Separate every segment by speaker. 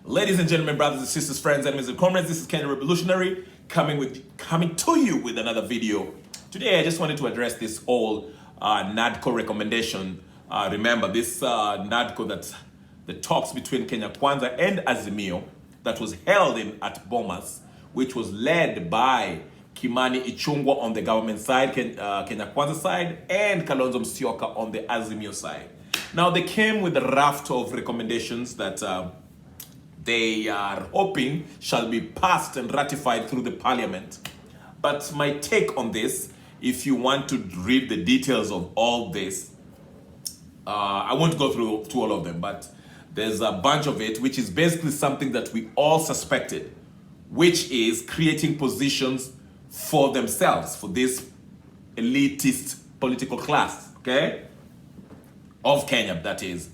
Speaker 1: Ladies and gentlemen, brothers and sisters, friends, enemies and comrades, this is Kenya Revolutionary coming to you with another video. Today, I just wanted to address this whole Nadco recommendation. Remember, this Nadco the talks between Kenya Kwanza and Azimio that was held at Bomas, which was led by Kimani Ichung'wah on the government side, Kenya Kwanza side, and Kalonzo Musyoka on the Azimio side. Now, they came with a raft of recommendations that they are hoping shall be passed and ratified through the parliament. But my take on this, if you want to read the details of all this, I won't go through all of them, but there's a bunch of it, which is basically something that we all suspected, which is creating positions for themselves, for this elitist political class, okay? Of Kenya, that is.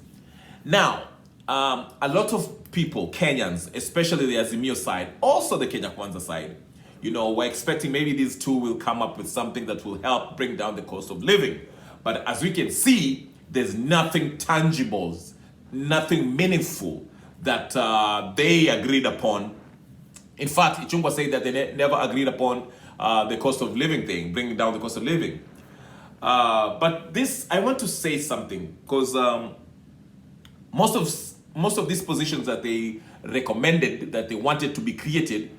Speaker 1: Now, a lot of people, Kenyans, especially the Azimio side, also the Kenya Kwanza side, we're expecting maybe these two will come up with something that will help bring down the cost of living. But as we can see, there's nothing tangible, nothing meaningful that they agreed upon. In fact, Ichung'wah said that they never agreed upon the cost of living thing, bringing down the cost of living. But this, I want to say something, because most of these positions that they recommended, that they wanted to be created,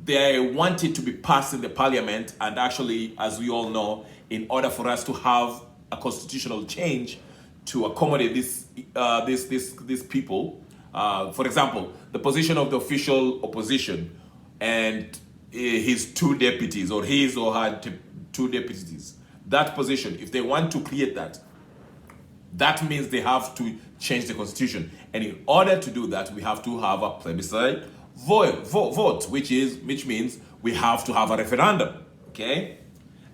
Speaker 1: they wanted to be passed in the parliament. And actually, as we all know, in order for us to have a constitutional change to accommodate these people, for example, the position of the official opposition and his two deputies, or his or her two deputies, that position, if they want to create that means they have to change the constitution. And in order to do that, we have to have a plebiscite vote, which means we have to have a referendum, okay?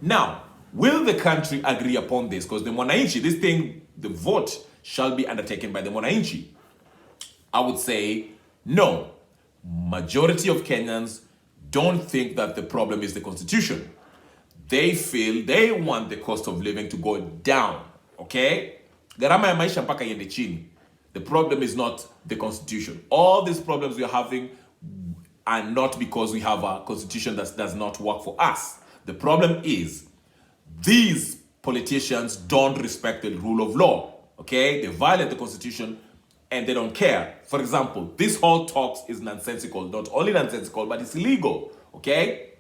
Speaker 1: Now, will the country agree upon this? Because the Mwananchi, this thing, the vote shall be undertaken by the Mwananchi. I would say no. Majority of Kenyans don't think that the problem is the constitution. They feel they want the cost of living to go down, okay? Gharama ya maisha mpaka iende chini. The problem is not the constitution. All these problems we are having are not because we have a constitution that does not work for us. The problem is these politicians don't respect the rule of law, okay? They violate the constitution and they don't care. For example, this whole talks is nonsensical. Not only nonsensical, but it's illegal, okay?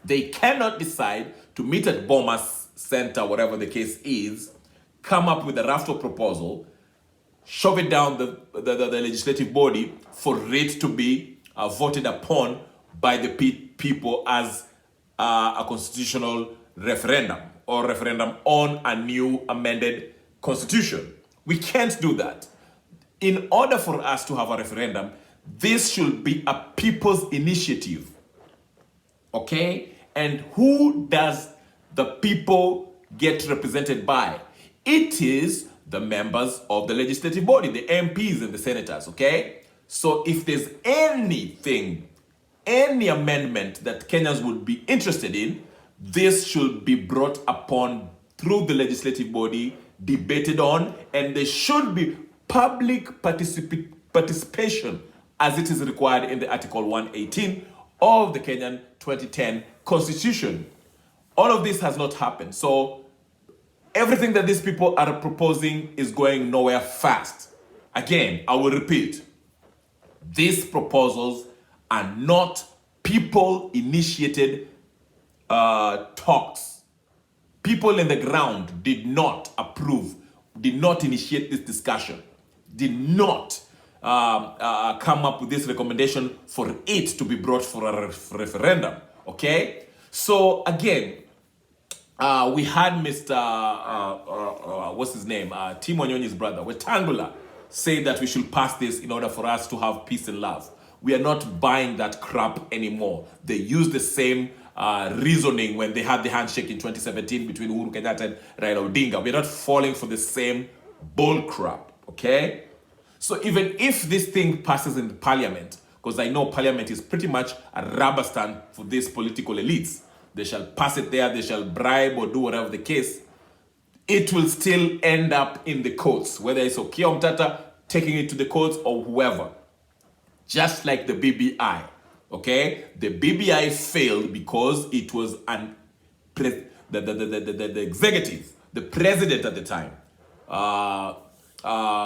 Speaker 1: They cannot decide to meet at Bomas Center, whatever the case is, come up with a raft of proposal, shove it down the legislative body for it to be voted upon by the people as a constitutional referendum, or referendum on a new amended constitution. We can't do that. In order for us to have a referendum, this should be a people's initiative, okay? And who does the people get represented by? It is the members of the legislative body, the MPs and the senators, okay? So if there's anything, any amendment that Kenyans would be interested in, this should be brought upon through the legislative body, debated on, and there should be public participation as it is required in the Article 118 of the Kenyan 2010 Constitution. All of this has not happened. So everything that these people are proposing is going nowhere fast. Again, I will repeat, these proposals are not people-initiated talks. People in the ground did not approve, did not initiate this discussion, did not come up with this recommendation for it to be brought for a referendum, okay? So again, we had Mr. What's his name? Tim Wanyonyi's brother, Wetangula, say that we should pass this in order for us to have peace and love. We are not buying that crap anymore. They use the same reasoning when they had the handshake in 2017 between Uhuru Kenyatta and Raila Odinga. We're not falling for the same bull crap, okay? So even if this thing passes in the parliament, because I know parliament is pretty much a rubber stand for these political elites, they shall pass it there, they shall bribe or do whatever the case, it will still end up in the courts, whether it's Okiya Omtata taking it to the courts or whoever. just like the BBI. Okay, the BBI failed because it was the executive, the president at the time,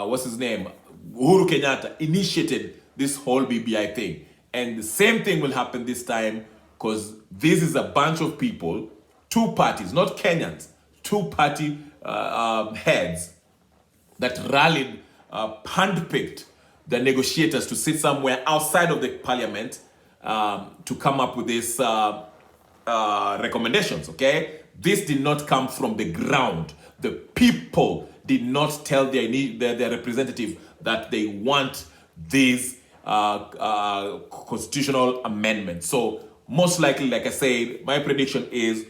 Speaker 1: what's his name, Uhuru Kenyatta, initiated this whole BBI thing. And the same thing will happen this time, because this is a bunch of people, two parties, not Kenyans, two-party heads that rallied, handpicked the negotiators to sit somewhere outside of the parliament to come up with these recommendations, okay? This did not come from the ground. The people did not tell their representative that they want these constitutional amendments. So most likely, like I said, my prediction is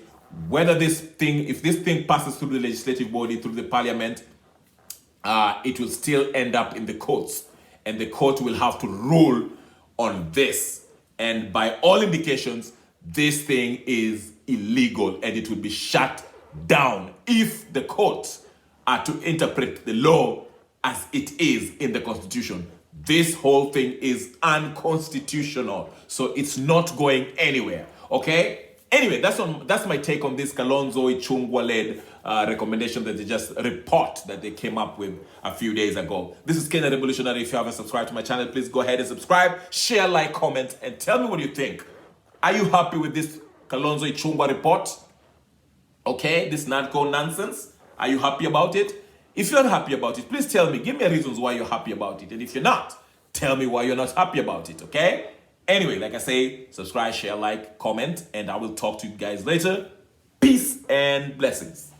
Speaker 1: whether if this thing passes through the legislative body, through the parliament, it will still end up in the courts, and the court will have to rule on this. And by all indications, this thing is illegal, and it will be shut down if the courts are to interpret the law as it is in the Constitution. This whole thing is unconstitutional, so it's not going anywhere, okay? Anyway, that's my take on this Kalonzo Ichung'wah-led recommendation that report that they came up with a few days ago. This is Kenya Revolutionary. If you haven't subscribed to my channel, please go ahead and subscribe, share, like, comment, and tell me what you think. Are you happy with this Kalonzo Ichung'wah report? Okay, this Nadco nonsense. Are you happy about it? If you're not happy about it, please tell me. Give me reasons why you're happy about it. And if you're not, tell me why you're not happy about it, okay? Anyway, like I say, subscribe, share, like, comment, and I will talk to you guys later. Peace and blessings.